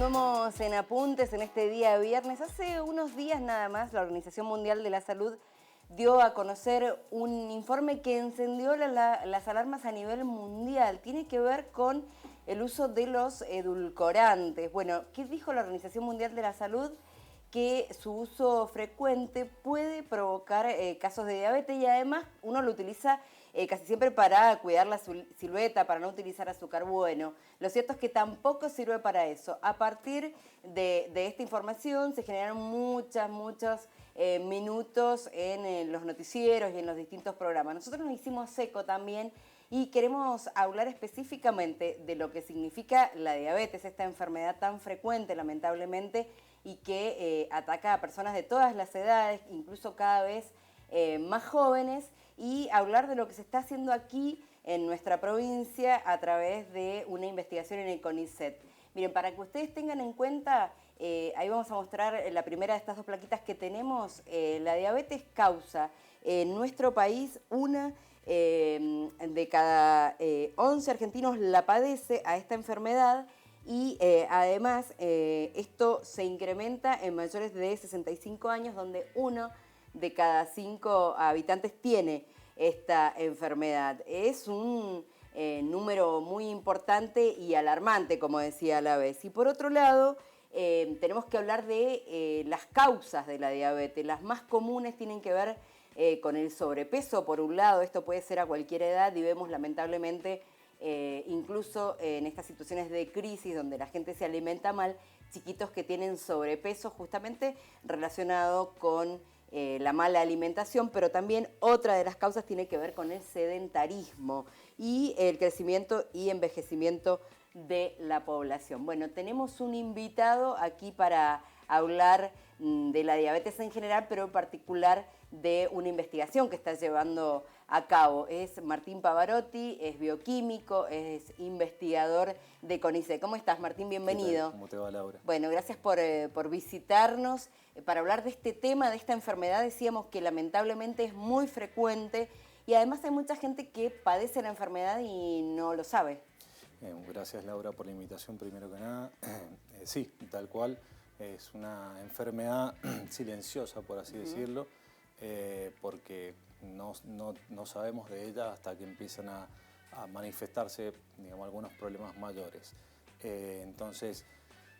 Continuamos en Apuntes en este día viernes. Hace unos días nada más la Organización Mundial de la Salud dio a conocer un informe que encendió las alarmas a nivel mundial. Tiene que ver con el uso de los edulcorantes. Bueno, ¿qué dijo la Organización Mundial de la Salud? Que su uso frecuente puede provocar casos de diabetes y además uno lo utiliza casi siempre para cuidar la silueta, para no utilizar azúcar. Bueno, lo cierto es que tampoco sirve para eso. A partir de esta información se generaron muchos minutos en los noticieros y en los distintos programas. Nosotros nos hicimos eco también y queremos hablar específicamente de lo que significa la diabetes, esta enfermedad tan frecuente, lamentablemente, y que ataca a personas de todas las edades, incluso cada vez más jóvenes, y hablar de lo que se está haciendo aquí en nuestra provincia a través de una investigación en el CONICET. Miren, para que ustedes tengan en cuenta, ahí vamos a mostrar la primera de estas dos plaquitas que tenemos. La diabetes causa en nuestro país una de cada 11 argentinos la padece a esta enfermedad. Y además esto se incrementa en mayores de 65 años, donde 1 de cada 5 habitantes tiene esta enfermedad. Es un número muy importante y alarmante, como decía a la vez. Y por otro lado, tenemos que hablar de las causas de la diabetes. Las más comunes tienen que ver con el sobrepeso, por un lado. Esto puede ser a cualquier edad y vemos lamentablemente incluso en estas situaciones de crisis donde la gente se alimenta mal, chiquitos que tienen sobrepeso justamente relacionado con la mala alimentación, pero también otra de las causas tiene que ver con el sedentarismo y el crecimiento y envejecimiento de la población. Bueno, tenemos un invitado aquí para hablar de la diabetes en general, pero en particular de una investigación que está llevando a cabo. Es Martín Pavarotti, es bioquímico, es investigador de CONICET. ¿Cómo estás, Martín? Bienvenido. ¿Cómo te va, Laura? Bueno, gracias por visitarnos. Para hablar de este tema, de esta enfermedad, decíamos que lamentablemente es muy frecuente y además hay mucha gente que padece la enfermedad y no lo sabe. Gracias, Laura, por la invitación, primero que nada. Sí, tal cual, es una enfermedad silenciosa, por así decirlo, porque no sabemos de ella hasta que empiezan a manifestarse, digamos, algunos problemas mayores. Entonces,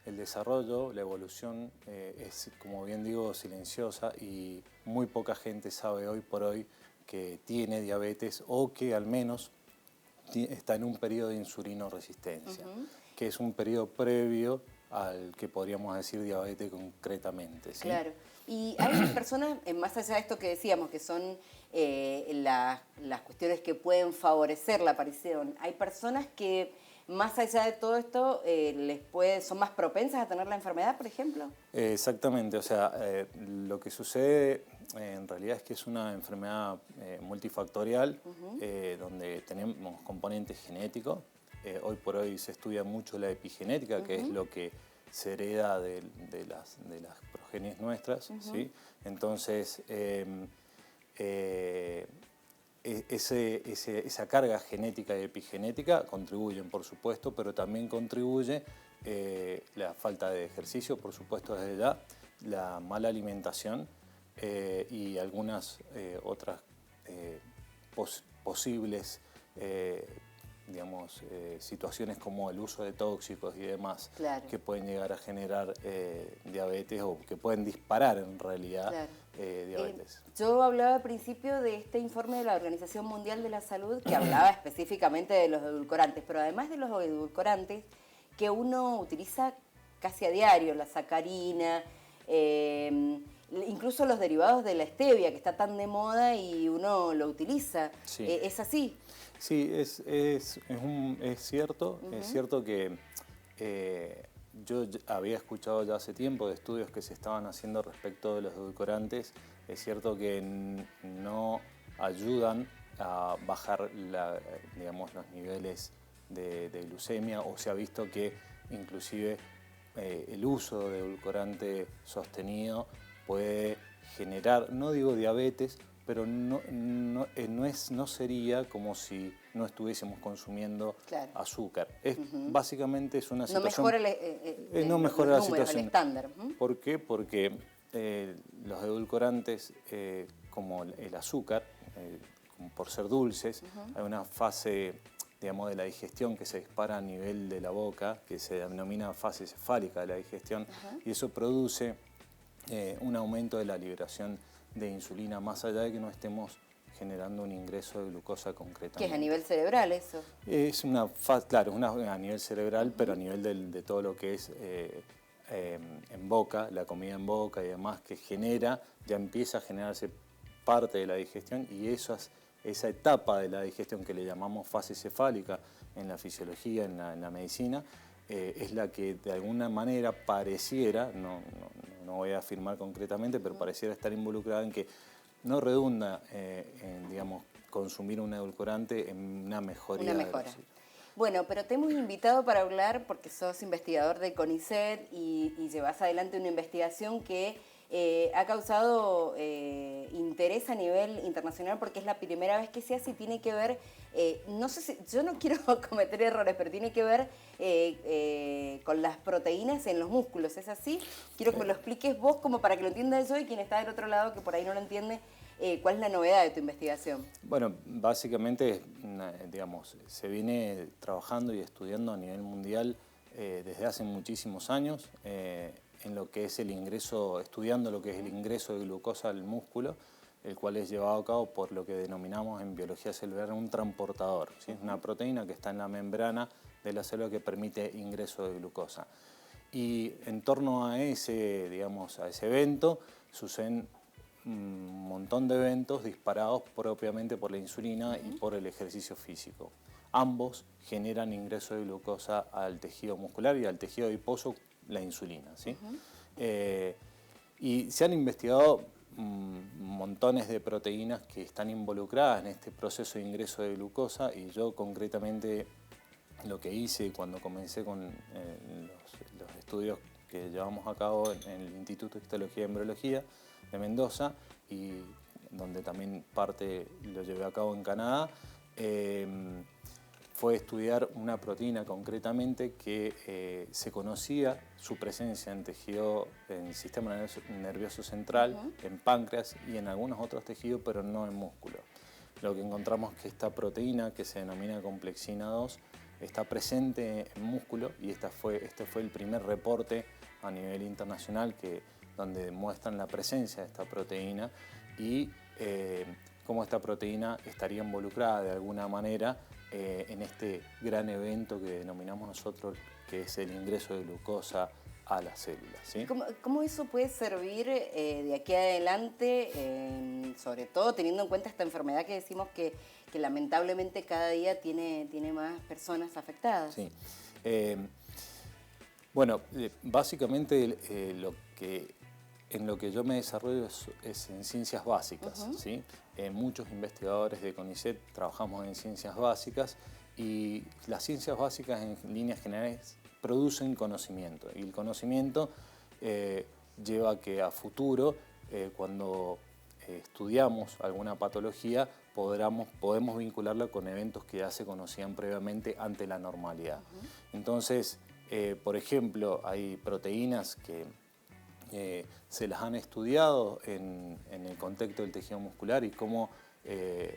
el desarrollo, la evolución es, como bien digo, silenciosa y muy poca gente sabe hoy por hoy que tiene diabetes o que al menos está en un periodo de insulinoresistencia, que es un periodo previo al que podríamos decir diabetes concretamente, ¿sí? Claro. Y hay personas, más allá de esto que decíamos, que son las cuestiones que pueden favorecer la aparición, hay personas que más allá de todo esto son más propensas a tener la enfermedad, por ejemplo. Exactamente, o sea, lo que sucede en realidad es que es una enfermedad multifactorial, donde tenemos componentes genéticos. Hoy por hoy se estudia mucho la epigenética, que es lo que se hereda de las progenies nuestras, ¿sí? Entonces, esa carga genética y epigenética contribuyen, por supuesto, pero también contribuye la falta de ejercicio, por supuesto, desde ya, la mala alimentación y algunas otras posibles digamos, situaciones como el uso de tóxicos y demás, claro, que pueden llegar a generar diabetes o que pueden disparar en realidad, claro, diabetes. Yo hablaba al principio de este informe de la Organización Mundial de la Salud que hablaba específicamente de los edulcorantes, pero además de los edulcorantes que uno utiliza casi a diario, la sacarina, incluso los derivados de la stevia, que está tan de moda y uno lo utiliza. Sí. ¿Es así? Sí, es cierto. Es cierto que yo había escuchado ya hace tiempo de estudios que se estaban haciendo respecto de los edulcorantes. Es cierto que no ayudan a bajar digamos, los niveles de glucemia, o se ha visto que inclusive el uso de edulcorante sostenido puede generar, no digo diabetes, pero no sería como si no estuviésemos consumiendo azúcar. Básicamente es una situación... No mejora la situación. El estándar. ¿Por qué? Porque los edulcorantes, como el azúcar, por ser dulces, hay una fase, digamos, de la digestión que se dispara a nivel de la boca, que se denomina fase cefálica de la digestión, y eso produce un aumento de la liberación de insulina, más allá de que no estemos generando un ingreso de glucosa concretamente. ¿Qué es a nivel cerebral eso? Es una fase, claro, a nivel cerebral, pero a nivel de todo lo que es en boca, la comida en boca y demás, que ya empieza a generarse parte de la digestión, y esa etapa de la digestión que le llamamos fase cefálica en la fisiología, en la medicina, es la que de alguna manera pareciera, no voy a afirmar concretamente, pero pareciera estar involucrada en que no redunda en, digamos, consumir un edulcorante en una mejoría. Una mejora. Bueno, pero te hemos invitado para hablar porque sos investigador de CONICET y llevas adelante una investigación que ha causado interés a nivel internacional porque es la primera vez que se hace y tiene que ver, no sé si, yo no quiero cometer errores, pero tiene que ver con las proteínas en los músculos, ¿es así? Quiero que me lo expliques vos como para que lo entienda yo y quien está del otro lado que por ahí no lo entiende, ¿cuál es la novedad de tu investigación? Bueno, básicamente, digamos, se viene trabajando y estudiando a nivel mundial desde hace muchísimos años, en lo que es estudiando lo que es el ingreso de glucosa al músculo, el cual es llevado a cabo por lo que denominamos en biología celular un transportador, ¿sí? Una proteína que está en la membrana de la célula que permite ingreso de glucosa. Y en torno a ese evento suceden un montón de eventos disparados propiamente por la insulina y por el ejercicio físico. Ambos generan ingreso de glucosa al tejido muscular y al tejido adiposo la insulina, ¿sí? Y se han investigado montones de proteínas que están involucradas en este proceso de ingreso de glucosa, y yo concretamente lo que hice cuando comencé con los estudios que llevamos a cabo en el Instituto de Histología y Embriología de Mendoza, y donde también parte lo llevé a cabo en Canadá, fue estudiar una proteína concretamente que se conocía su presencia en tejido, en el sistema nervioso central, en páncreas y en algunos otros tejidos, pero no en músculo. Lo que encontramos es que esta proteína, que se denomina complexina 2, está presente en músculo, y este fue el primer reporte a nivel internacional donde demuestran la presencia de esta proteína y cómo esta proteína estaría involucrada de alguna manera en este gran evento que denominamos nosotros, que es el ingreso de glucosa a las células, ¿sí? ¿Cómo eso puede servir de aquí adelante, sobre todo teniendo en cuenta esta enfermedad que decimos que lamentablemente cada día tiene más personas afectadas? Sí. Bueno, básicamente en lo que yo me desarrollo es en ciencias básicas, ¿sí? Muchos investigadores de CONICET trabajamos en ciencias básicas, y las ciencias básicas en líneas generales producen conocimiento, y el conocimiento lleva a que a futuro, cuando estudiamos alguna patología, podemos vincularla con eventos que ya se conocían previamente ante la normalidad. Entonces, por ejemplo, hay proteínas que se las han estudiado en el contexto del tejido muscular y cómo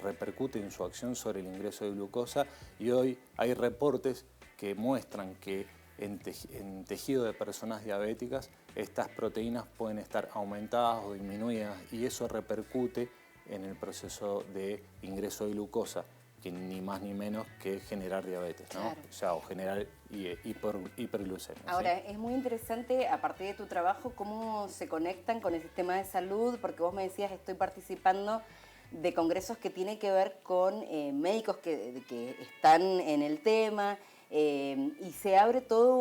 repercuten su acción sobre el ingreso de glucosa, y hoy hay reportes que muestran que en tejido de personas diabéticas estas proteínas pueden estar aumentadas o disminuidas, y eso repercute en el proceso de ingreso de glucosa, que ni más ni menos que generar diabetes, ¿no? Claro. O sea, o generar hiperglucemia. Ahora, ¿sí? es muy interesante, a partir de tu trabajo, cómo se conectan con el sistema de salud, porque vos me decías, estoy participando de congresos que tienen que ver con médicos que están en el tema, y se abre todo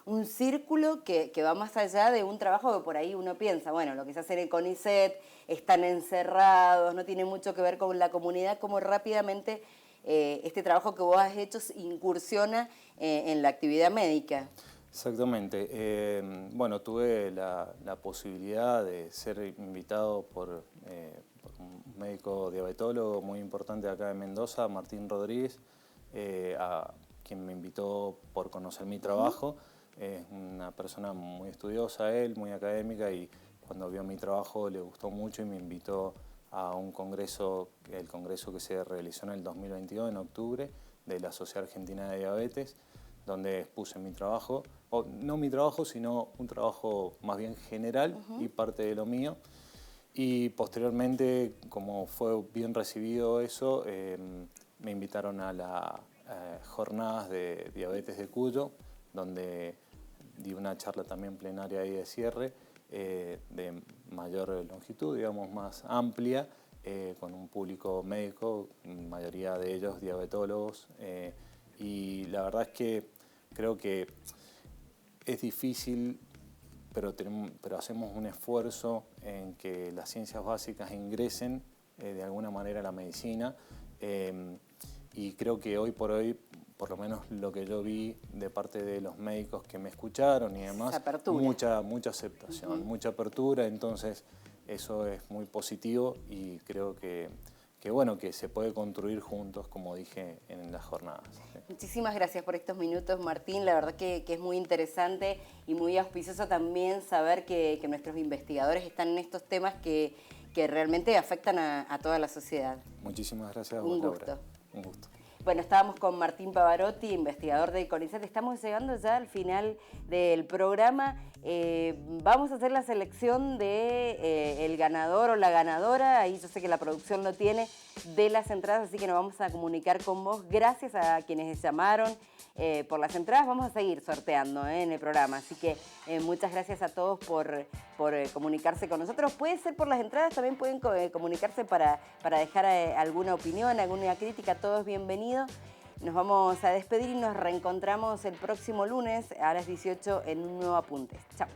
un círculo que va más allá de un trabajo que por ahí uno piensa, bueno, lo que se hace en el CONICET, están encerrados, no tiene mucho que ver con la comunidad, cómo rápidamente este trabajo que vos has hecho incursiona en la actividad médica. Exactamente. Bueno, tuve la posibilidad de ser invitado por un médico diabetólogo muy importante acá de Mendoza, Martín Rodríguez, a quien me invitó por conocer mi trabajo. Es una persona muy estudiosa él, muy académica, y cuando vio mi trabajo le gustó mucho y me invitó a un congreso, el congreso que se realizó en el 2022, en octubre, de la Sociedad Argentina de Diabetes, donde expuse mi trabajo, o no mi trabajo, sino un trabajo más bien general y parte de lo mío. Y posteriormente, como fue bien recibido eso, me invitaron a las jornadas de diabetes de Cuyo, donde di una charla también plenaria ahí de cierre, de mayor longitud, digamos más amplia, con un público médico, mayoría de ellos diabetólogos, y la verdad es que creo que es difícil, pero hacemos un esfuerzo en que las ciencias básicas ingresen de alguna manera a la medicina, y creo que hoy por hoy, por lo menos lo que yo vi de parte de los médicos que me escucharon y demás, mucha aceptación, mucha apertura, entonces eso es muy positivo y creo que bueno, que se puede construir juntos, como dije en las jornadas. Muchísimas gracias por estos minutos, Martín. La verdad que es muy interesante y muy auspicioso también saber que nuestros investigadores están en estos temas que realmente afectan a toda la sociedad. Muchísimas gracias a vos, Laura. Gusto. Un gusto. Bueno, estábamos con Martín Pavarotti, investigador de CONICET. Estamos llegando ya al final del programa. Vamos a hacer la selección de el ganador o la ganadora. Ahí yo sé que la producción lo tiene, de las entradas, así que nos vamos a comunicar con vos. Gracias a quienes llamaron por las entradas. Vamos a seguir sorteando en el programa, así que muchas gracias a todos por comunicarse con nosotros. Puede ser por las entradas, también pueden comunicarse para dejar alguna opinión, alguna crítica. Todo es bienvenido. Nos vamos a despedir y nos reencontramos el próximo lunes a las 18 en un nuevo Apuntes. Chao.